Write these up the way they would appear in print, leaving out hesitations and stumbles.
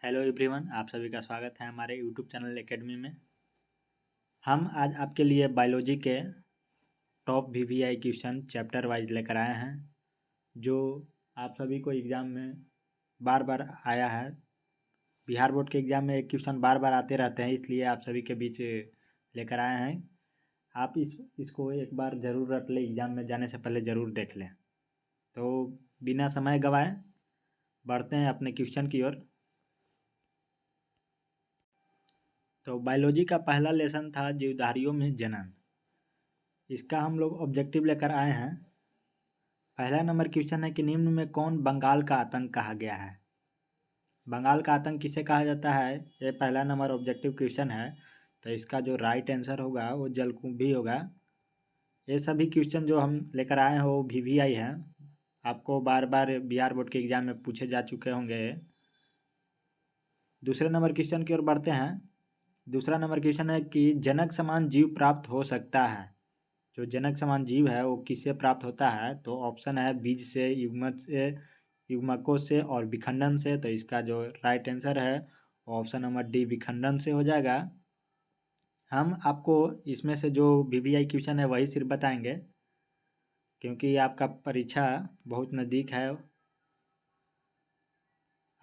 Hello everyone, आप सभी का स्वागत है हमारे यूट्यूब चैनल एकेडमी में। हम आज आपके लिए बायोलॉजी के top VVI question chapter wise लेकर आए हैं, जो आप सभी को एग्ज़ाम में बार बार आया है। बिहार बोर्ड के एग्ज़ाम में एक क्वेश्चन बार बार आते रहते हैं, इसलिए आप सभी के बीच लेकर आए हैं। आप इसको एक बार ज़रूर रट लें, एग्ज़ाम में जाने से पहले ज़रूर देख लें। तो बिना समय गवाए बढ़ते हैं अपने क्वेश्चन की ओर। तो बायोलॉजी का पहला लेसन था जीवधारियों में जनन। इसका हम लोग ऑब्जेक्टिव लेकर आए हैं। पहला नंबर क्वेश्चन है कि निम्न में कौन बंगाल का आतंक कहा गया है। बंगाल का आतंक किसे कहा जाता है, ये पहला नंबर ऑब्जेक्टिव क्वेश्चन है। तो इसका जो राइट आंसर होगा वो जलकुंभी होगा। ये सभी क्वेश्चन जो हम लेकर आए हैं वो वीवीआई हैं, आपको बार बार बिहार बोर्ड के एग्जाम में पूछे जा चुके होंगे। दूसरे नंबर क्वेश्चन की ओर बढ़ते हैं। दूसरा नंबर क्वेश्चन है कि जनक समान जीव प्राप्त हो सकता है। जो जनक समान जीव है वो किससे प्राप्त होता है, तो ऑप्शन है बीज से, युग्मक से, युग्मकों से और विखंडन से। तो इसका जो राइट आंसर है ऑप्शन नंबर डी, विखंडन से हो जाएगा। हम आपको इसमें से जो वीवीआई क्वेश्चन है वही सिर्फ बताएंगे, क्योंकि आपका परीक्षा बहुत नज़दीक है।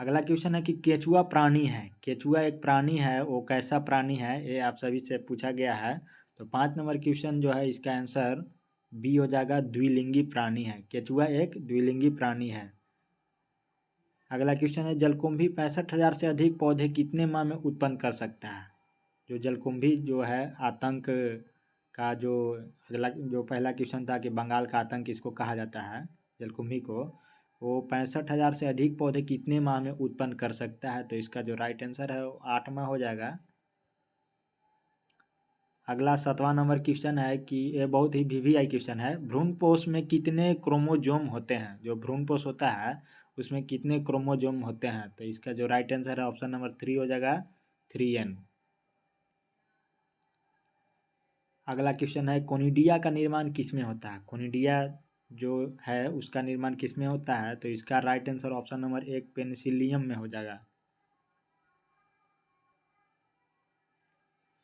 अगला क्वेश्चन है कि केचुआ प्राणी है। केचुआ एक प्राणी है, वो कैसा प्राणी है, ये आप सभी से पूछा गया है। तो 5 नंबर क्वेश्चन जो है इसका आंसर बी हो जाएगा, द्विलिंगी प्राणी है। केचुआ एक द्विलिंगी प्राणी है। अगला क्वेश्चन है जलकुंभी 65,000 से अधिक पौधे कितने माह में उत्पन्न कर सकता है। जो जलकुंभी जो है आतंक का जो अगला जो पहला क्वेश्चन था कि बंगाल का आतंक किसको कहा जाता है, जलकुंभी को, वो 65,000 से अधिक पौधे कितने माह में उत्पन्न कर सकता है। तो इसका जो राइट आंसर है वो 8 माह हो जाएगा। अगला 7वां नंबर क्वेश्चन है कि ये बहुत ही वीवीआई क्वेश्चन है। भ्रूणपोष में कितने क्रोमोजोम होते हैं। जो भ्रूणपोष होता है उसमें कितने क्रोमोजोम होते हैं। तो इसका जो राइट आंसर है ऑप्शन नंबर 3 हो जाएगा, 3n। अगला क्वेश्चन है कोनिडिया का निर्माण किसमें होता है। कोनिडिया जो है उसका निर्माण किसमें होता है। तो इसका right answer option number 1, Penicillium में हो जाएगा।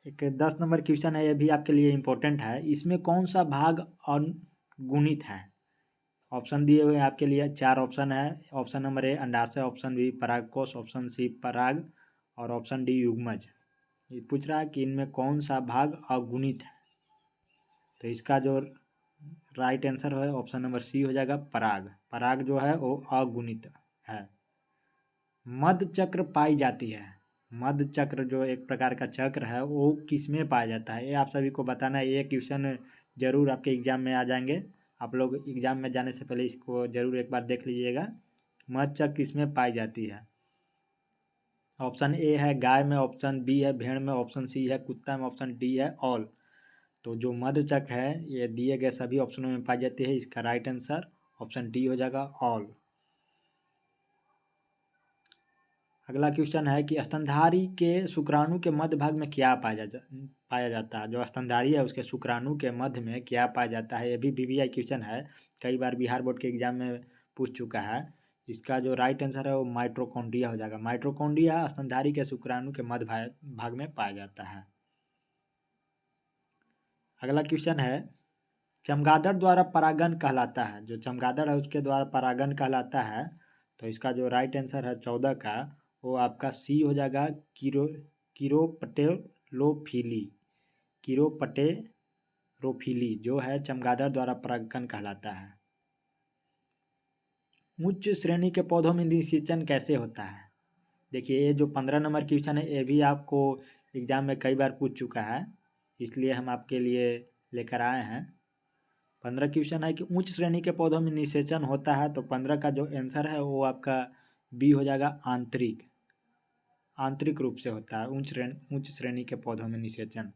एक 10 नंबर क्वेश्चन है, ये भी आपके लिए इम्पोर्टेंट है। इसमें कौन सा भाग अगुणित है। ऑप्शन दिए हुए हैं आपके लिए, 4 ऑप्शन है। ऑप्शन नंबर ए अंडाशय, ऑप्शन बी परागकोश, ऑप्शन सी पराग और ऑप्शन डी युग्मज। ये पूछ रहा है कि इनमें कौन सा भाग अगुणित है। तो इसका जो राइट आंसर है ऑप्शन नंबर सी हो जाएगा, पराग। पराग जो है वो अगुणित है। मध चक्र पाई जाती है। मध चक्र जो एक प्रकार का चक्र है वो किसमें पाया जाता है, ये आप सभी को बताना है। ये क्वेश्चन जरूर आपके एग्जाम में आ जाएंगे। आप लोग एग्जाम में जाने से पहले इसको जरूर एक बार देख लीजिएगा। मध चक्र किसमें पाई जाती है। ऑप्शन ए है गाय में, ऑप्शन बी है भेड़ में, ऑप्शन सी है कुत्ता में, ऑप्शन डी है ऑल। तो जो मध चक्र है ये दिए गए सभी ऑप्शनों में पाई जाती है। इसका राइट आंसर ऑप्शन डी हो जाएगा, ऑल। अगला क्वेश्चन है कि स्तनधारी के शुक्राणु के मध्य भाग में क्या पाया जाता है। जो स्तनधारी है उसके शुक्राणु के मध्य में क्या पाया जाता है, ये भी वीवीआई क्वेश्चन है, कई बार बिहार बोर्ड के एग्जाम में पूछ चुका है। इसका जो राइट आंसर है वो माइटोकॉन्ड्रिया हो जाएगा। माइटोकॉन्ड्रिया स्तनधारी के शुक्राणु के मध्य भाग में पाया जाता है। अगला क्वेश्चन है चमगादड़ द्वारा परागण कहलाता है। जो चमगादड़ है उसके द्वारा परागण कहलाता है। तो इसका जो राइट आंसर है 14 का, वो आपका सी हो जाएगा, कीरोपटेरोफिली। कीरोपटेरोफिली जो है चमगादड़ द्वारा परागण कहलाता है। उच्च श्रेणी के पौधों में निषेचन कैसे होता है। देखिए ये जो 15 नंबर क्वेश्चन है ये भी आपको एग्जाम में कई बार पूछ चुका है, इसलिए हम आपके लिए लेकर आए हैं। 15 क्वेश्चन है कि उच्च श्रेणी के पौधों में निषेचन होता है। तो 15 का जो आंसर है वो आपका बी हो जाएगा, आंतरिक। आंतरिक रूप से होता है उच्च श्रेणी के पौधों में निषेचन।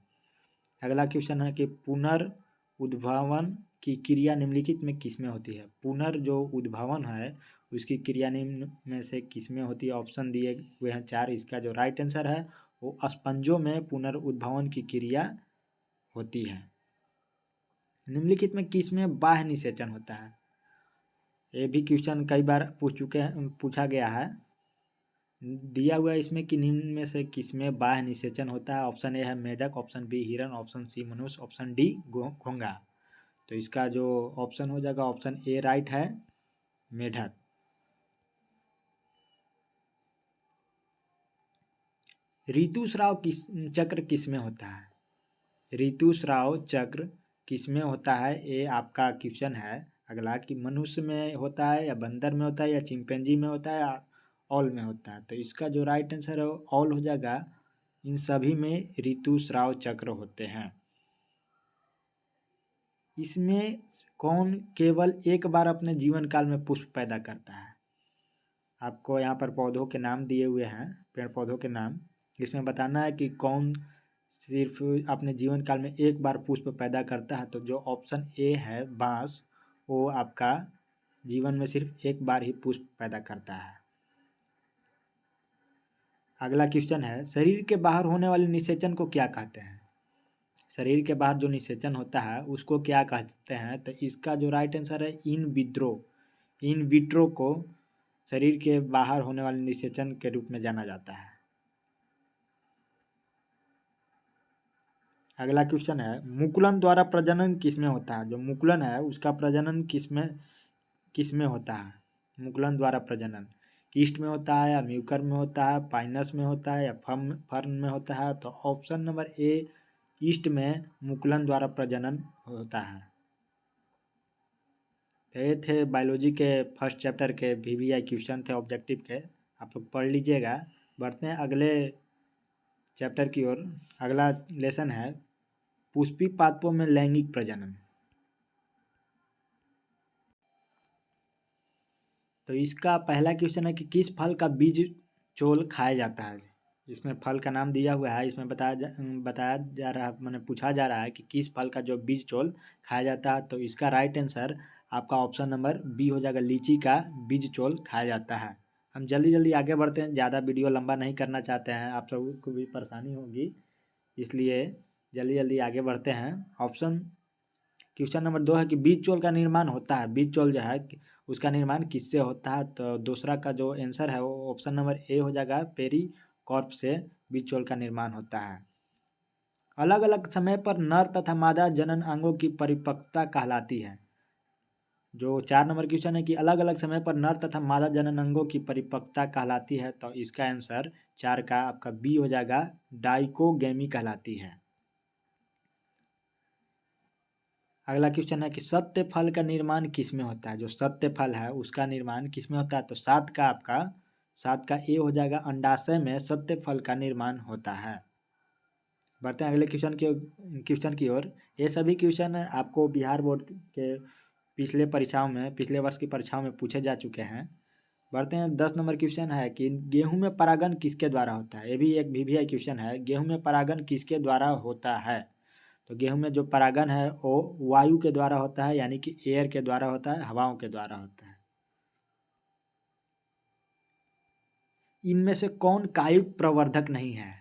अगला क्वेश्चन है कि पुनर्उद्भवन की क्रिया निम्नलिखित में किसमें होती है। पुनर् जो उद्भवन है उसकी क्रिया निम्न में से किसमें होती है। ऑप्शन दिए हुए हैं 4। इसका जो राइट आंसर है वो स्पंजों में पुनर्उद्भवन की क्रिया होती है। निम्नलिखित में किसमें बाह्य निषेचन होता है। ये भी क्वेश्चन कई बार पूछा गया है। दिया हुआ है इसमें कि निम्न में से किसमें बाह्य निषेचन होता है। ऑप्शन ए है मेढक, ऑप्शन बी हिरण, ऑप्शन सी मनुष्य, ऑप्शन डी घोंघा। तो इसका जो ऑप्शन हो जाएगा ऑप्शन ए राइट है, मेढक। ऋतुस्राव चक्र किसमें होता है। ऋतुस्राव चक्र किसमें होता है, ये आपका क्वेश्चन है अगला, कि मनुष्य में होता है या बंदर में होता है या चिंपैंजी में होता है या ऑल में होता है। तो इसका जो राइट आंसर है ऑल हो जाएगा। इन सभी में ऋतुस्राव चक्र होते हैं। इसमें कौन केवल एक बार अपने जीवन काल में पुष्प पैदा करता है। आपको यहाँ पर पौधों के नाम दिए हुए हैं, पेड़ पौधों के नाम। इसमें बताना है कि कौन सिर्फ अपने जीवन काल में एक बार पुष्प पैदा करता है। तो जो ऑप्शन ए है बांस, वो आपका जीवन में सिर्फ एक बार ही पुष्प पैदा करता है। अगला क्वेश्चन है, शरीर के बाहर होने वाले निषेचन को क्या कहते हैं। शरीर के बाहर जो निषेचन होता है उसको क्या कहते हैं। तो इसका जो राइट आंसर है इन विट्रो। इन विट्रो को शरीर के बाहर होने वाले निषेचन के रूप में जाना जाता है। अगला क्वेश्चन है, मुकुलन द्वारा प्रजनन किसमें होता है। जो मुकुलन है उसका प्रजनन किसमें होता है। मुकुलन द्वारा प्रजनन ईस्ट में होता है या म्यूकर में होता है, पाइनस में होता है या फर्न में होता है। तो ऑप्शन नंबर ए ईस्ट में मुकुलन द्वारा प्रजनन होता है। तो ये थे बायोलॉजी के फर्स्ट चैप्टर के VVI क्वेश्चन थे ऑब्जेक्टिव के, आप लोग पढ़ लीजिएगा। बढ़ते हैं अगले चैप्टर की ओर। अगला लेसन है पुष्पी पादपों में लैंगिक प्रजनन। तो इसका पहला क्वेश्चन है कि किस फल का बीज चोल खाया जाता है। इसमें फल का नाम दिया हुआ है, इसमें बताया जा रहा है, मैंने पूछा जा रहा है कि किस फल का जो बीज चोल खाया जाता है। तो इसका राइट आंसर आपका ऑप्शन नंबर बी हो जाएगा, लीची का बीज चोल खाया जाता है। हम जल्दी जल्दी आगे बढ़ते हैं, ज़्यादा वीडियो लंबा नहीं करना चाहते हैं, आप लोगों को भी परेशानी होगी, इसलिए जल्दी जल्दी आगे बढ़ते हैं। क्वेश्चन नंबर 2 है कि बीज चोल का निर्माण होता है। बीज चोल जो है उसका निर्माण किससे होता है। तो दूसरा का जो आंसर है वो ऑप्शन नंबर ए हो जाएगा, पेरिकॉर्प से बीज चोल का निर्माण होता है। अलग अलग समय पर नर तथा मादा जनन अंगों की परिपक्वता कहलाती है। जो 4 नंबर क्वेश्चन है कि अलग अलग समय पर नर तथा मादा जनन अंगों की परिपक्वता कहलाती है। तो इसका आंसर 4 का आपका बी हो जाएगा, डाइकोगेमी कहलाती है। अगला क्वेश्चन है कि सत्य फल का निर्माण किसमें होता है। जो सत्य फल है उसका निर्माण किसमें होता है। तो 7 का ए हो जाएगा, अंडाशय में सत्य फल का निर्माण होता है। बढ़ते हैं अगले क्वेश्चन की ओर। ये सभी क्वेश्चन आपको बिहार बोर्ड के पिछले वर्ष की परीक्षाओं में पूछे जा चुके हैं। बढ़ते हैं 10 नंबर क्वेश्चन है कि गेहूं में परागण किसके द्वारा होता है। ये भी एक VVI क्वेश्चन है, गेहूं में परागण किसके द्वारा होता है। तो गेहूं में जो परागण है वो वायु के द्वारा होता है, यानी कि एयर के द्वारा होता है, हवाओं के द्वारा होता है। इनमें से कौन कायिक प्रवर्धक नहीं है।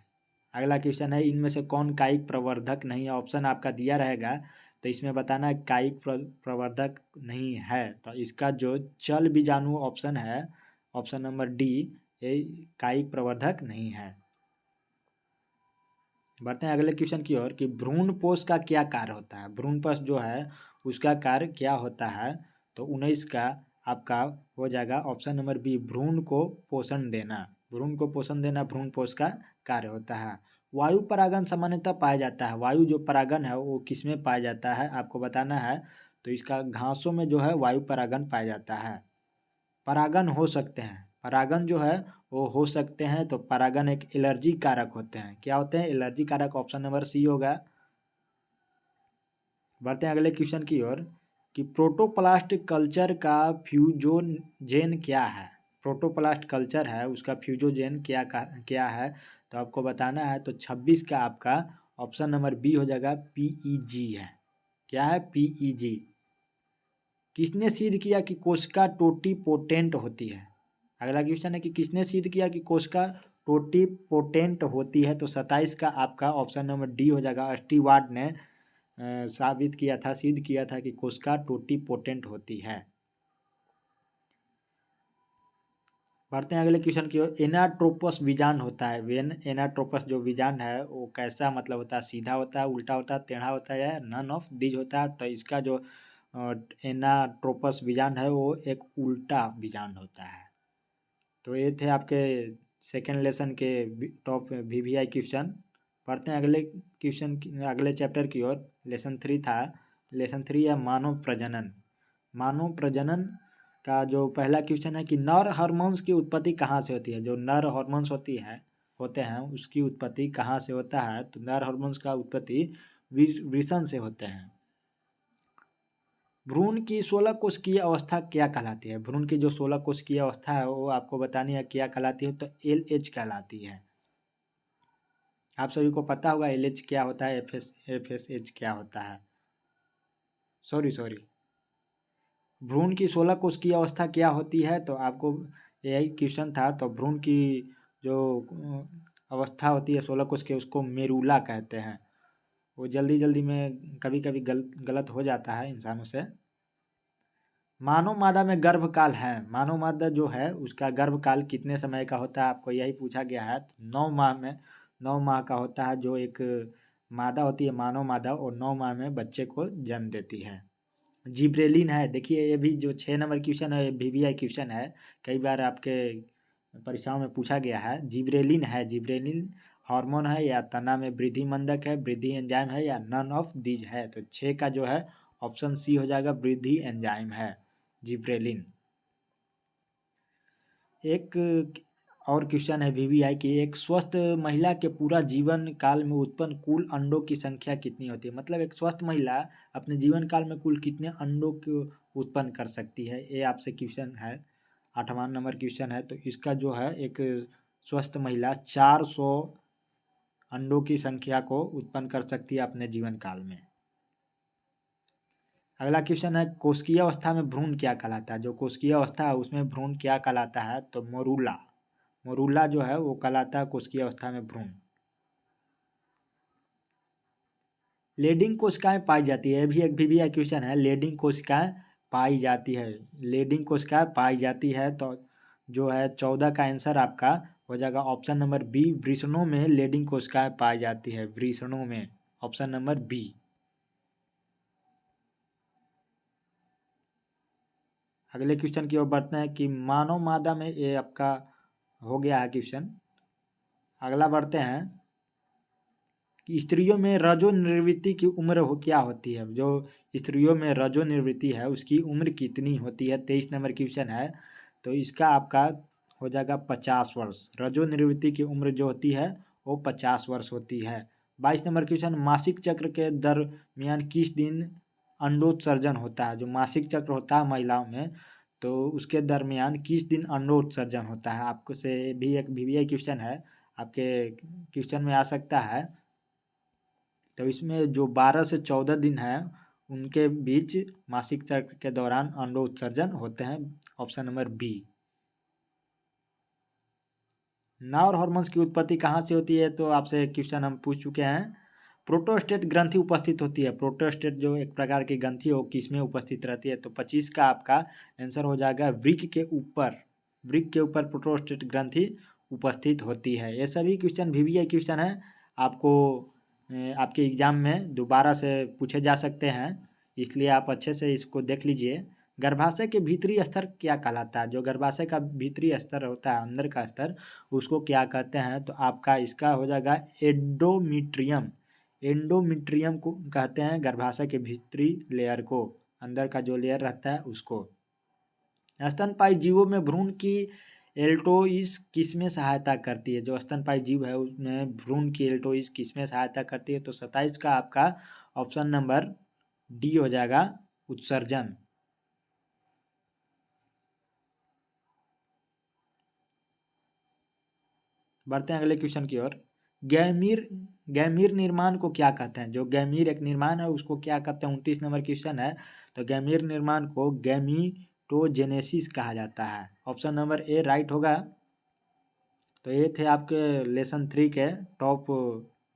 अगला क्वेश्चन है, इनमें से कौन कायिक प्रवर्धक नहीं है। ऑप्शन आपका दिया रहेगा, तो इसमें बताना है कायिक प्रवर्धक नहीं है। तो इसका जो चल बीजाणु ऑप्शन है, ऑप्शन नंबर डी, ये कायिक प्रवर्धक नहीं है। बढ़ते हैं अगले क्वेश्चन की ओर कि भ्रूणपोष का क्या कार्य होता है। भ्रूणपोष जो है उसका कार्य क्या होता है। तो 19 का आपका हो जाएगा ऑप्शन नंबर बी, भ्रूण को पोषण देना। भ्रूण को पोषण देना भ्रूणपोष का कार्य होता है। वायु परागण सामान्यतः पाया जाता है। वायु जो परागण है वो किसमें पाया जाता है आपको बताना है। तो इसका घासों में जो है वायु परागण पाया जाता है। परागण हो सकते हैं, परागण जो है वो हो सकते हैं। तो परागण एक एलर्जी कारक होते हैं। क्या होते हैं, एलर्जी कारक। ऑप्शन नंबर सी होगा। बढ़ते हैं अगले क्वेश्चन की ओर कि प्रोटोप्लास्ट कल्चर का फ्यूजोजेन क्या है। प्रोटोप्लास्ट कल्चर है उसका फ्यूजोजेन क्या है। तो आपको बताना है। तो 26 का आपका ऑप्शन नंबर बी हो जाएगा, PEG है। क्या है, PEG। किसने सिद्ध किया कि कोशिका टोटीपोटेंट होती है। अगला क्वेश्चन है कि किसने सिद्ध किया कि कोशिका टोटीपोटेंट होती है। तो 27 का आपका ऑप्शन नंबर डी हो जाएगा, स्टीवार्ट ने सिद्ध किया था कि कोशिका टोटीपोटेंट होती है। बढ़ते हैं अगले क्वेश्चन की ओर। एनाट्रोपस बीजांड होता है, वेन एनाट्रोपस जो बीजांड है वो कैसा मतलब होता है, सीधा होता है, उल्टा होता है, टेढ़ा होता है या नन ऑफ दीज होता है। तो इसका जो एनाट्रोपस बीजांड है वो एक उल्टा बीजांड होता है। तो ये थे आपके सेकेंड लेसन के टॉप वीवीआई क्वेश्चन। पढ़ते हैं अगले क्वेश्चन अगले चैप्टर की ओर। लेसन 3 था, लेसन 3 है मानव प्रजनन। मानव प्रजनन का जो पहला क्वेश्चन है कि नर हार्मोन्स की उत्पत्ति कहाँ से होती है। जो नर हार्मोन्स होते हैं उसकी उत्पत्ति कहाँ से होता है। तो नर हार्मोन्स का उत्पत्ति वृषण से होते हैं। भ्रूण की 16 कोशिकीय अवस्था क्या कहलाती है। भ्रूण की जो 16 कोशिकीय अवस्था है वो आपको बतानी है क्या कहलाती है। तो LH कहलाती है। आप सभी को पता होगा LH क्या होता है, FSH क्या होता है। सॉरी भ्रूण की 16 कोशिकीय अवस्था क्या होती है। तो आपको यही क्वेश्चन था। तो भ्रूण की जो अवस्था होती है 16 कोशिकीय उसको मेरुला कहते हैं। वो जल्दी में कभी कभी गलत हो जाता है इंसानों से। मानव मादा में गर्भकाल है, मानव मादा जो है उसका गर्भकाल कितने समय का होता है आपको यही पूछा गया है। 9 माह का होता है। जो एक मादा होती है मानव मादा और 9 माह में बच्चे को जन्म देती है। जिब्रेलिन है, देखिए ये भी जो 6 नंबर क्वेश्चन है वीवीआई क्वेश्चन है, कई बार आपके परीक्षाओं में पूछा गया है। जिब्रेलिन है, जिब्रेलिन हार्मोन है या तना में वृद्धि मंदक है, वृद्धि एंजाइम है या नन ऑफ दीज है। तो 6 का जो है ऑप्शन सी हो जाएगा, वृद्धि एंजाइम है जिब्रेलिन। एक और क्वेश्चन है वीवीआई की, एक स्वस्थ महिला के पूरा जीवन काल में उत्पन्न कुल अंडों की संख्या कितनी होती है। मतलब एक स्वस्थ महिला अपने जीवन काल में कुल कितने अंडों को उत्पन्न कर सकती है, ये आपसे क्वेश्चन है। 8वां नंबर क्वेश्चन है। तो इसका जो है एक स्वस्थ महिला 400 अंडों की संख्या को उत्पन्न कर सकती है अपने जीवन काल में। अगला क्वेश्चन है कोशिकीय अवस्था में भ्रूण क्या कहलाता है। जो कोशिकीय अवस्था है उसमें भ्रूण क्या कहलाता है। तो मोरूला, मोरूला जो है वो कहलाता है कोशिकीय अवस्था में भ्रूण। लेडिंग कोशिकाएं पाई जाती है, ये भी एक वीवीआई क्वेश्चन है। लेडिंग कोशिकाएं पाई जाती है, लेडिंग कोशिकाएं पाई जाती है। तो जो है 14 का आंसर आपका हो जाएगा ऑप्शन नंबर बी, वृषणों में लेडिंग कोशिकाएं पाई जाती है, वृषणों में, ऑप्शन नंबर बी। अगले क्वेश्चन की ओर बढ़ते हैं कि मानव मादा में, ये आपका हो गया है क्वेश्चन। अगला बढ़ते हैं कि स्त्रियों में रजोनिवृत्ति की उम्र हो क्या होती है। जो स्त्रियों में रजोनिवृत्ति है उसकी उम्र कितनी होती है। 23 नंबर क्वेश्चन है। तो इसका आपका हो जाएगा 50 वर्ष। रजोनिवृत्ति की उम्र जो होती है वो 50 वर्ष होती है। 22 नंबर क्वेश्चन, मासिक चक्र के दरमियान किस दिन अंडोत्सर्जन होता है। जो मासिक चक्र होता है महिलाओं में तो उसके दरमियान किस दिन अंडोत्सर्जन होता है। आपको से भी एक वीवीआई क्वेश्चन है, आपके क्वेश्चन में आ सकता है। तो इसमें जो 12 से 14 दिन है उनके बीच मासिक चक्र के दौरान अंडो उत्सर्जन होते हैं, ऑप्शन नंबर बी। नर हार्मोन्स की उत्पत्ति कहाँ से होती है। तो आपसे क्वेश्चन हम पूछ चुके हैं। प्रोटोस्टेट ग्रंथि उपस्थित होती है, प्रोटोस्टेट जो एक प्रकार की ग्रंथि हो किसमें उपस्थित रहती है। तो 25 का आपका आंसर हो जाएगा वृक्क के ऊपर, वृक्क के ऊपर प्रोटोस्टेट ग्रंथि उपस्थित होती है। ये सभी क्वेश्चन वीवीआई क्वेश्चन है, आपको आपके एग्जाम में दोबारा से पूछे जा सकते हैं, इसलिए आप अच्छे से इसको देख लीजिए। गर्भाशय के भीतरी स्तर क्या कहलाता है। जो गर्भाशय का भीतरी स्तर होता है अंदर का स्तर उसको क्या कहते हैं। तो आपका इसका हो जाएगा एंडोमीट्रियम, एंडोमीट्रियम को कहते हैं गर्भाशय के भीतरी लेयर को, अंदर का जो लेयर रहता है उसको। स्तनपायी जीवों में भ्रूण की एल्टोइस किसमें सहायता करती है। जो स्तनपायी जीव है उसमें भ्रूण की एल्टोइस किसमें सहायता करती है। तो 27 का आपका ऑप्शन नंबर डी हो जाएगा, उत्सर्जन। बढ़ते हैं अगले क्वेश्चन की ओर। गैमीर, गैमीर निर्माण को क्या कहते हैं। जो गैमीर एक निर्माण है उसको क्या कहते हैं, 29 नंबर क्वेश्चन है। तो गैमीर निर्माण को गैमीटोजेनेसिस कहा जाता है, ऑप्शन नंबर ए राइट होगा। तो ये थे आपके लेसन 3 के टॉप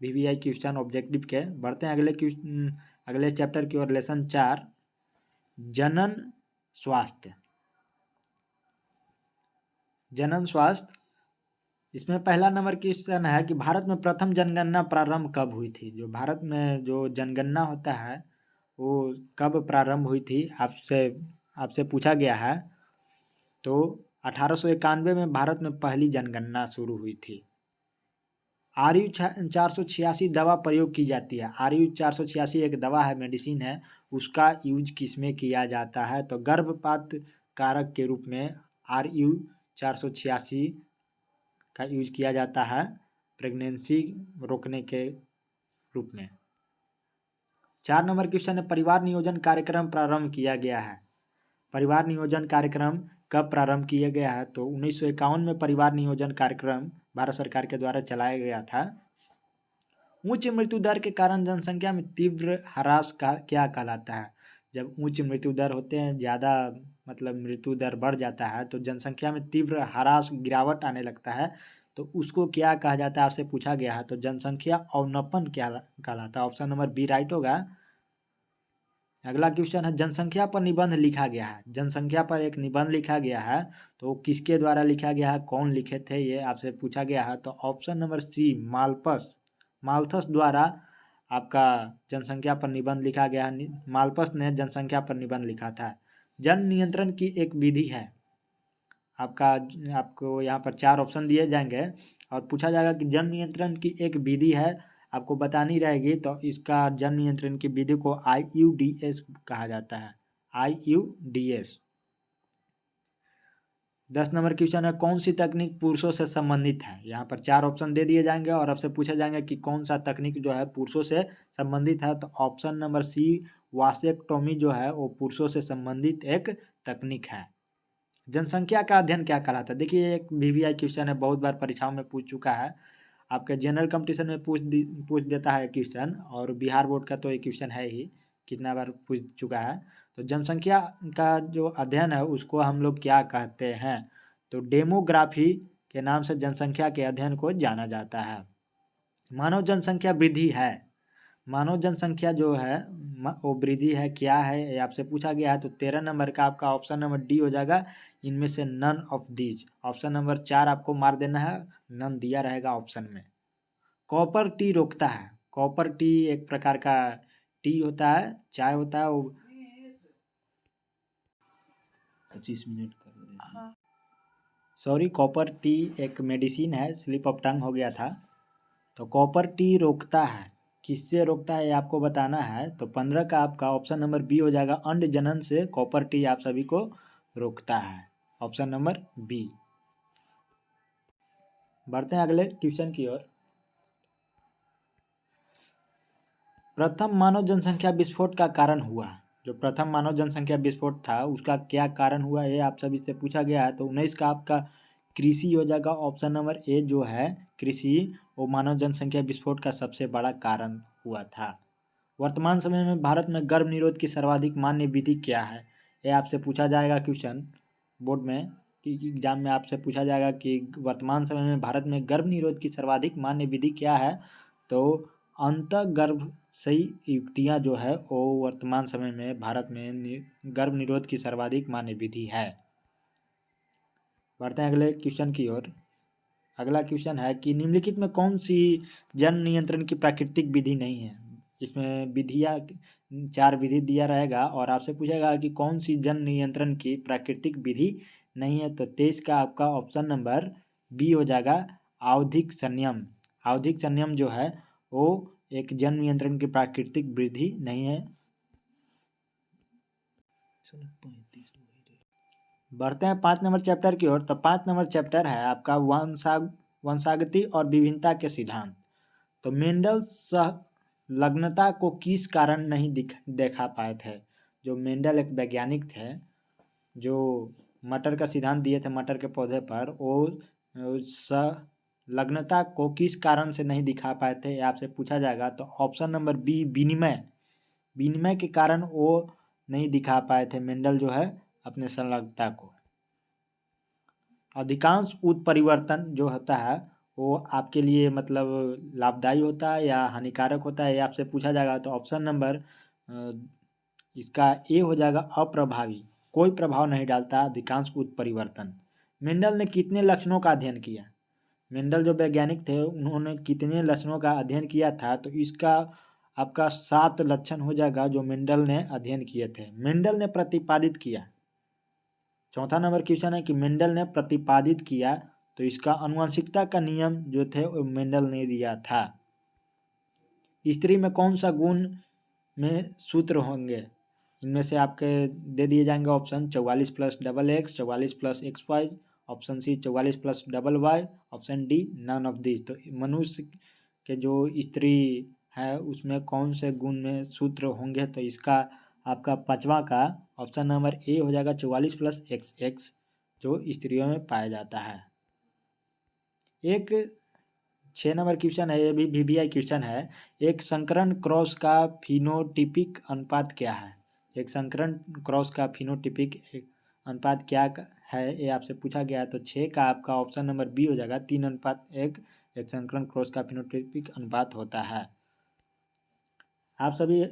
वीवीआई क्वेश्चन ऑब्जेक्टिव के। बढ़ते हैं अगले क्वेश्चन अगले चैप्टर की ओर, लेसन 4 जनन स्वास्थ्य। जनन स्वास्थ्य, इसमें पहला नंबर क्वेश्चन है कि भारत में प्रथम जनगणना प्रारंभ कब हुई थी। जो भारत में जो जनगणना होता है वो कब प्रारंभ हुई थी आपसे आपसे पूछा गया है। तो 1891 में भारत में पहली जनगणना शुरू हुई थी। RU 486 दवा प्रयोग की जाती है। RU 486 एक दवा है, मेडिसिन है, उसका यूज किस में किया जाता है। तो गर्भपात कारक के रूप में RU 486 का यूज किया जाता है प्रेगनेंसी रोकने के रूप में। 4 नंबर क्वेश्चन है, परिवार नियोजन कार्यक्रम प्रारंभ किया गया है। परिवार नियोजन कार्यक्रम कब प्रारंभ किया गया है। तो 1951 में परिवार नियोजन कार्यक्रम भारत सरकार के द्वारा चलाया गया था। उच्च मृत्यु दर के कारण जनसंख्या में तीव्र ह्रास का क्या कहलाता है। जब उच्च मृत्यु दर होते हैं, ज़्यादा मतलब मृत्यु दर बढ़ जाता है तो जनसंख्या में तीव्र ह्रास गिरावट आने लगता है, तो उसको क्या कहा जाता है आपसे पूछा गया है। तो जनसंख्या अवनपन क्या कहलाता है। ऑप्शन नंबर बी राइट होगा। अगला क्वेश्चन है, जनसंख्या पर निबंध लिखा गया है। जनसंख्या पर एक निबंध लिखा गया है, तो किसके द्वारा लिखा गया है, कौन लिखे थे, ये आपसे पूछा गया है। तो ऑप्शन नंबर सी माल्थस द्वारा आपका जनसंख्या पर निबंध लिखा गया है। माल्थस ने जनसंख्या पर निबंध लिखा था। जन नियंत्रण की एक विधि है आपका, आपको यहाँ पर 4 ऑप्शन दिए जाएंगे और पूछा जाएगा कि जन नियंत्रण की एक विधि है, आपको बतानी रहेगी। तो इसका जन नियंत्रण की विधि को IUDS कहा जाता है। IUDS। 10 नंबर क्वेश्चन है, कौन सी तकनीक पुरुषों से संबंधित है। यहाँ पर 4 ऑप्शन दे दिए जाएंगे और आपसे पूछा जाएगा कि कौन सा तकनीक जो है पुरुषों से संबंधित है। तो ऑप्शन नंबर सी वासेक्टोमी जो है वो पुरुषों से संबंधित एक तकनीक है। जनसंख्या का अध्ययन क्या कहलाता है। देखिए एक VVI क्वेश्चन है, बहुत बार परीक्षाओं में पूछ चुका है, आपके जनरल कंपटीशन में पूछ देता है क्वेश्चन, और बिहार बोर्ड का तो एक क्वेश्चन है ही, कितना बार पूछ चुका है। तो जनसंख्या का जो अध्ययन है उसको हम लोग क्या कहते हैं। तो डेमोग्राफी के नाम से जनसंख्या के अध्ययन को जाना जाता है। मानव जनसंख्या वृद्धि है। मानव जनसंख्या जो है वो वृद्धि है, क्या है ये आपसे पूछा गया है। तो 13 नंबर का आपका ऑप्शन नंबर डी हो जाएगा, इनमें से none of these. Option number 4 आपको मार देना है, नन दिया रहेगा ऑप्शन में। कॉपर टी रोकता है। कॉपर टी एक प्रकार का टी होता है, चाय होता है, वो 25 मिनट कर देते। सॉरी, कॉपर टी एक मेडिसिन है, स्लिप ऑफ टंग हो गया था। तो कॉपर टी रोकता है, किससे रोकता है ये आपको बताना है। तो 15 का आपका ऑप्शन नंबर बी हो जाएगा, अंड जनन से कॉपर टी आप सभी को रोकता है। Option number B. बढ़ते हैं अगले क्वेश्चन की ओर। प्रथम मानव जनसंख्या विस्फोट का कारण हुआ। जो प्रथम मानव जनसंख्या विस्फोट था उसका क्या कारण हुआ, ये आप सभी से पूछा गया है। तो 19 का आपका कृषि हो जाएगा। ऑप्शन नंबर ए जो है कृषि, वो मानव जनसंख्या विस्फोट का सबसे बड़ा कारण हुआ था। वर्तमान समय में भारत में गर्भ निरोध की सर्वाधिक मान्य विधि क्या है, ये आपसे पूछा जाएगा क्वेश्चन बोर्ड में, कि एग्जाम में आपसे पूछा जाएगा कि वर्तमान समय में भारत में गर्भ निरोध की सर्वाधिक मान्य विधि क्या है। तो अंतःगर्भ सही युक्तियाँ जो है वो वर्तमान समय में भारत में गर्भ निरोध की सर्वाधिक मान्य विधि है। बढ़ते हैं अगले क्वेश्चन की ओर। अगला क्वेश्चन है कि निम्नलिखित में कौन सी जन नियंत्रण की प्राकृतिक विधि नहीं है। इसमें विधियाँ 4 विधि दिया रहेगा और आपसे पूछेगा कि कौन सी जन नियंत्रण की प्राकृतिक विधि नहीं है। तो 23 का आपका ऑप्शन नंबर बी हो जाएगा, आवधिक संयम। आवधिक संयम जो है वो एक जन नियंत्रण की प्राकृतिक विधि नहीं है। बढ़ते हैं 5 नंबर चैप्टर की ओर। तो 5 नंबर चैप्टर है आपका वंशागति और विभिन्नता के सिद्धांत। तो मेंडल संलग्नता को किस कारण नहीं देखा पाए थे। जो मेंडल एक वैज्ञानिक थे जो मटर का सिद्धांत दिए थे मटर के पौधे पर, वो संलग्नता को किस कारण से नहीं दिखा पाए थे, आपसे पूछा जाएगा। तो ऑप्शन नंबर बी विनिमय के कारण वो नहीं दिखा पाए थे मेंडल जो है अपने संलग्नता को। अधिकांश उत्परिवर्तन जो होता है वो आपके लिए मतलब लाभदायी होता है या हानिकारक होता है, ये आपसे पूछा जाएगा। तो ऑप्शन नंबर इसका ए हो जाएगा, अप्रभावी, कोई प्रभाव नहीं डालता अधिकांश उत्परिवर्तन। मेंडल ने कितने लक्षणों का अध्ययन किया? मेंडल जो वैज्ञानिक थे उन्होंने कितने लक्षणों का अध्ययन किया था? तो इसका आपका 7 लक्षण हो जाएगा जो मेंडल ने अध्ययन किए थे। मेंडल ने प्रतिपादित किया। चौथा नंबर क्वेश्चन है कि मेंडल ने प्रतिपादित किया, तो इसका आनुवंशिकता का नियम जो थे वो मेंडल ने दिया था। स्त्री में कौन सा गुण में सूत्र होंगे? इनमें से आपके दे दिए जाएंगे option 44 plus double X, 44 plus X Y, option C 44 plus double Y, option D none of this. तो मनुष्य के जो स्त्री है उसमें कौन से गुण में सूत्र होंगे? तो इसका आपका पांचवा का ऑप्शन नंबर ए हो जाएगा 44 प्लस एक्स एक्स, जो स्त्रियों में पाया जाता है। एक 6 नंबर क्वेश्चन है, ये भी वीवीआई क्वेश्चन है। एक संकरण क्रॉस का फिनोटिपिक अनुपात क्या है? एक संकरण क्रॉस का फिनोटिपिक अनुपात क्या है, ये आपसे पूछा गया है। तो 6 का आपका ऑप्शन नंबर बी हो जाएगा 3:1 एक संकरण क्रॉस का फिनोटिपिक अनुपात होता है। आप सभी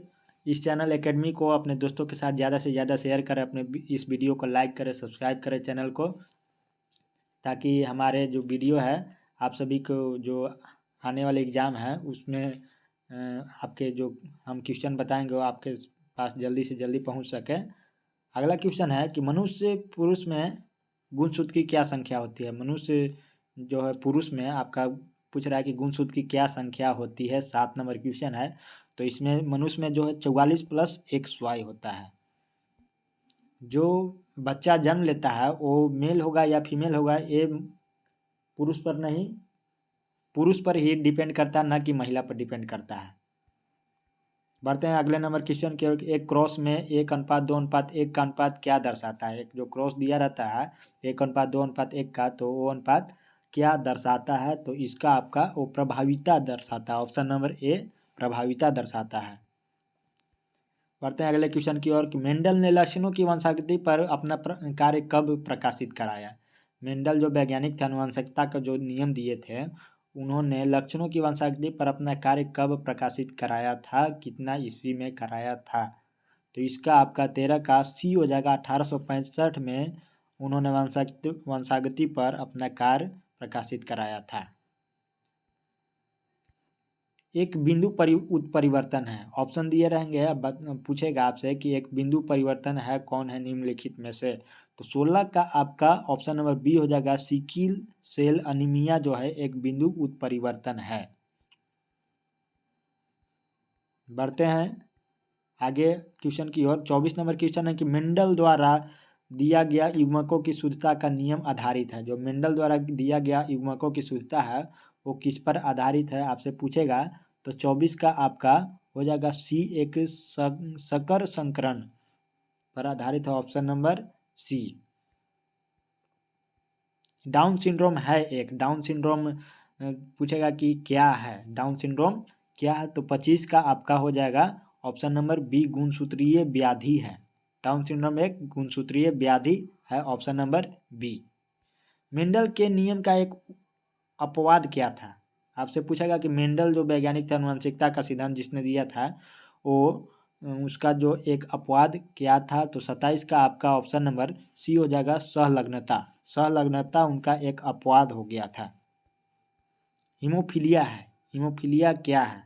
इस चैनल एकेडमी को अपने दोस्तों के साथ ज़्यादा से ज़्यादा शेयर करें, अपने इस वीडियो को लाइक करें, सब्सक्राइब करें चैनल को, ताकि हमारे जो वीडियो है आप सभी को जो आने वाले एग्ज़ाम है उसमें आपके जो हम क्वेश्चन बताएंगे वो आपके पास जल्दी से जल्दी पहुंच सके। अगला क्वेश्चन है कि मनुष्य पुरुष में गुणसूत्र की क्या संख्या होती है? मनुष्य जो है पुरुष में आपका पूछ रहा है कि गुणसूत्र की क्या संख्या होती है। 7 नंबर क्वेश्चन है। तो इसमें मनुष्य में जो है 44 प्लस एक्स वाई होता है। जो बच्चा जन्म लेता है वो मेल होगा या फीमेल होगा, ये पुरुष पर नहीं, पुरुष पर ही डिपेंड करता है, ना कि महिला पर डिपेंड करता है। बढ़ते हैं अगले नंबर क्वेश्चन की ओर। एक क्रॉस में 1:2:1 का अनुपात क्या दर्शाता है? एक जो क्रॉस दिया रहता है 1:2:1 का, तो वो अनुपात क्या दर्शाता है? तो इसका आपका वो प्रभाविता दर्शाता है। ऑप्शन नंबर ए प्रभाविता दर्शाता है। बढ़ते हैं अगले क्वेश्चन की ओर कि मेंडल ने लक्षणों की वंशागति पर अपना कार्य कब प्रकाशित कराया? मेंडल जो वैज्ञानिक थे, आनुवंशिकता का जो नियम दिए थे, उन्होंने लक्षणों की वंशागति पर अपना कार्य कब प्रकाशित कराया था? कितना ईस्वी में कराया था? तो इसका आपका 13 का सी हो जाएगा। 1865 में उन्होंने वंशागति पर अपना कार्य प्रकाशित कराया था। एक बिंदु उत्परिवर्तन है। ऑप्शन दिए रहेंगे, पूछेगा आपसे कि एक बिंदु परिवर्तन है कौन है निम्नलिखित में से? तो 16 का आपका ऑप्शन नंबर बी हो जाएगा। सिकिल सेल अनीमिया जो है एक बिंदु उत्परिवर्तन है। बढ़ते हैं आगे क्वेश्चन की ओर। 24 नंबर क्वेश्चन है कि मेंडल द्वारा दिया गया युग्मकों की शुद्धता का नियम आधारित है। जो मेंडल द्वारा दिया गया युग्मकों की शुद्धता है वो किस पर आधारित है आपसे पूछेगा। तो 24 का आपका हो जाएगा सी, एक सकर संकरण पर आधारित है। Option number C. Down syndrome है एक, डाउन सिंड्रोम पूछेगा कि क्या है, डाउन सिंड्रोम क्या है? तो 25 का आपका हो जाएगा ऑप्शन नंबर बी गुणसूत्रीय व्याधि है। डाउन सिंड्रोम एक गुणसूत्रीय व्याधि है, ऑप्शन नंबर बी। मेंडल के नियम का एक अपवाद क्या था? आपसे पूछेगा कि मेंडल जो वैज्ञानिक थे, आनुवंशिकता का सिद्धांत जिसने दिया था, वो उसका जो एक अपवाद क्या था? तो 27 का आपका ऑप्शन नंबर सी हो जाएगा सहलग्नता। सहलग्नता उनका एक अपवाद हो गया था। हीमोफीलिया है। हीमोफीलिया क्या है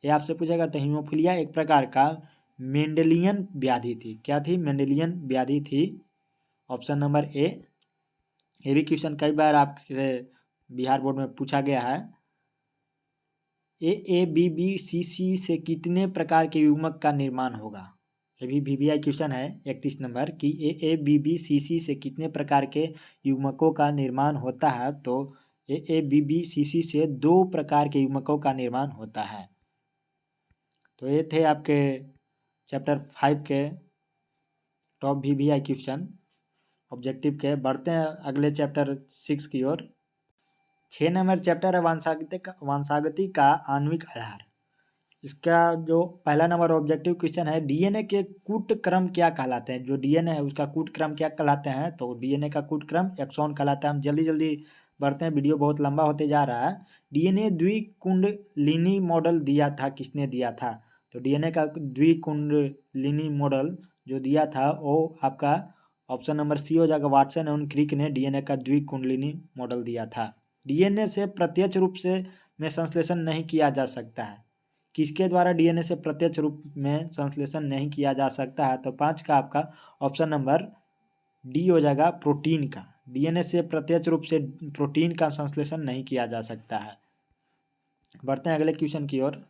ये आपसे पूछेगा। तो हीमोफीलिया एक प्रकार का मेंडेलियन व्याधि थी। क्या थी? मेंडेलियन व्याधि थी। Option number A. ये भी क्वेश्चन कई बार आपसे बिहार बोर्ड में पूछा गया है। AABBCC से कितने प्रकार के युग्मक का निर्माण होगा? ये भी वीवीआई क्वेश्चन है 31 नंबर की। AABBCC से कितने प्रकार के युग्मकों का निर्माण होता है? तो AABBCC से 2 प्रकार के युग्मकों का निर्माण होता है। तो ये थे आपके चैप्टर 5 के टॉप वीवीआई क्वेश्चन ऑब्जेक्टिव के। बढ़ते हैं अगले चैप्टर 6 की ओर। 6 नंबर चैप्टर है वंशागति का आणविक आधार। इसका जो पहला नंबर ऑब्जेक्टिव क्वेश्चन है, डीएनए के कूट क्रम क्या कहलाते हैं? जो डीएनए है उसका कूट क्रम क्या कहलाते हैं? तो डीएनए का कूट क्रम एक्सॉन कहलाता है। हम जल्दी जल्दी बढ़ते हैं, वीडियो बहुत लंबा होते जा रहा है। डीएनए द्विकुंडलिनी मॉडल दिया था, किसने दिया था? तो डीएनए का द्विकुंडलिनी मॉडल जो दिया था वो आपका ऑप्शन नंबर सी हो जाएगा, वाटसन एवं क्रिक ने डीएनए का द्विकुंडलिनी मॉडल दिया था। डीएनए से प्रत्यक्ष रूप से में संश्लेषण नहीं किया जा सकता है। किसके द्वारा डीएनए से प्रत्यक्ष रूप में संश्लेषण नहीं किया जा सकता है? तो 5 का आपका ऑप्शन नंबर डी हो जाएगा, प्रोटीन का। डीएनए से प्रत्यक्ष रूप से प्रोटीन का संश्लेषण नहीं किया जा सकता है। बढ़ते हैं अगले क्वेश्चन की ओर।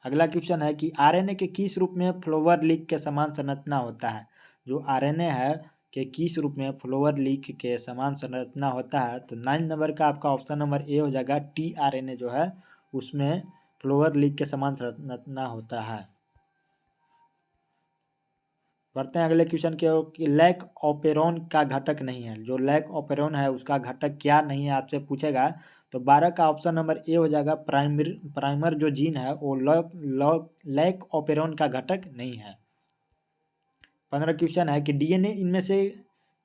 अगला क्वेश्चन है कि आरएनए के किस रूप में फ्लोवर लीक के समान संरचना होता है? जो आरएनए है कि किस रूप में फ्लोवर लीक के समान संरचना होता है? तो 9 नंबर का आपका ऑप्शन नंबर ए हो जाएगा, टीआरएनए जो है उसमें फ्लोवर लीक के समान संरचना होता है। बढ़ते हैं अगले क्वेश्चन की ओर कि लैक ऑपेरॉन का घटक नहीं है। जो लैक ऑपेरॉन है उसका घटक क्या नहीं है आपसे पूछेगा। तो 12 का ऑप्शन नंबर ए हो जाएगा, प्राइमर जो जीन है वो लैक ऑपेरॉन का घटक नहीं है। 15 क्वेश्चन है कि डीएनए इनमें से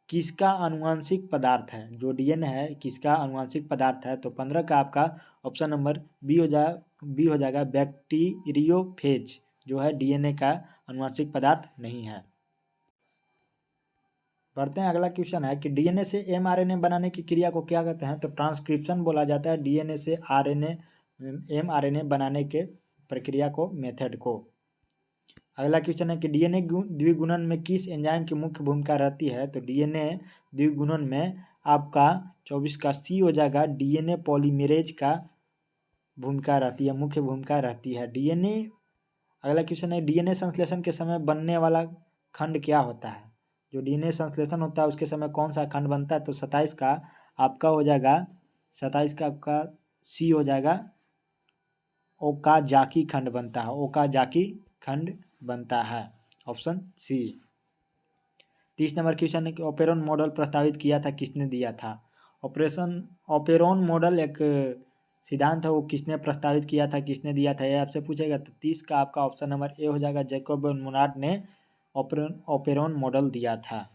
किसका आनुवांशिक पदार्थ है? जो डीएनए है किसका आनुवांशिक पदार्थ है? तो 15 का आपका ऑप्शन नंबर बी हो जाएगा, बैक्टीरियोफेज जो है डीएनए का आनुवांशिक पदार्थ नहीं है। बढ़ते हैं अगला क्वेश्चन है कि डीएनए से एमआरएनए बनाने की क्रिया को क्या कहते हैं? तो ट्रांसक्रिप्शन बोला जाता है डीएनए से एमआरएनए बनाने के प्रक्रिया को, मेथड को। अगला क्वेश्चन है कि डीएनए द्विगुणन में किस एंजाइम की मुख्य भूमिका रहती है? तो डीएनए द्विगुणन में आपका 24 का सी हो जाएगा, डीएनए पॉलीमरेज का भूमिका रहती है, मुख्य भूमिका रहती है डीएनए। अगला क्वेश्चन है डीएनए संश्लेषण के समय बनने वाला खंड क्या होता है? जो डीएनए संश्लेषण होता है उसके समय कौन सा खंड बनता है? तो 27 का आपका हो जाएगा, 27 का आपका सी हो जाएगा, ओकाजाकी खंड बनता है, ओकाजाकी खंड बनता है, ऑप्शन सी। 30 नंबर क्वेश्चन है कि ओपेरॉन मॉडल प्रस्तावित किया था, किसने दिया था? ओपेरॉन मॉडल एक सिद्धांत है, वो किसने प्रस्तावित किया था, किसने दिया था, ये आपसे पूछेगा। तो 30 का आपका ऑप्शन नंबर ए हो जाएगा, जैकब मोनार्ड ने ओपेरॉन मॉडल दिया था।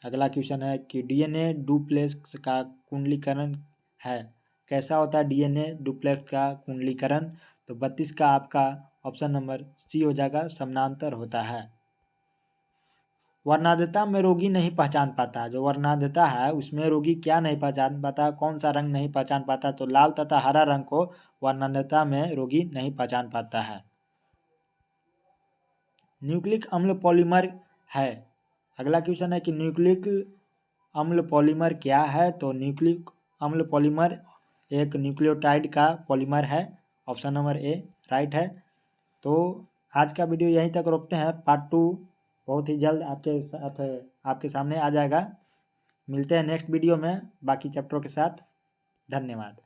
अगला क्वेश्चन है कि डीएनए डुप्लेक्स का कुंडलीकरण है, कैसा होता है डीएनए डुप्लेक्स का कुंडलीकरण? तो 32 का आपका ऑप्शन नंबर सी हो जाएगा, समानांतर होता है। वर्णांधता में रोगी नहीं पहचान पाता। जो वर्णांधता है उसमें रोगी क्या नहीं पहचान पाता, कौन सा रंग नहीं पहचान पाता? तो लाल तथा हरा रंग को वर्णांधता में रोगी नहीं पहचान पाता है। न्यूक्लिक अम्ल पॉलीमर है। अगला क्वेश्चन है कि न्यूक्लिक अम्ल पॉलीमर क्या है? तो न्यूक्लिक अम्ल पॉलीमर एक न्यूक्लियोटाइड का पॉलीमर है, ऑप्शन नंबर ए राइट है। तो आज का वीडियो यहीं तक रोकते हैं, पार्ट 2 बहुत ही जल्द आपके साथ आपके सामने आ जाएगा। मिलते हैं नेक्स्ट वीडियो में बाकी चैप्टरों के साथ। धन्यवाद।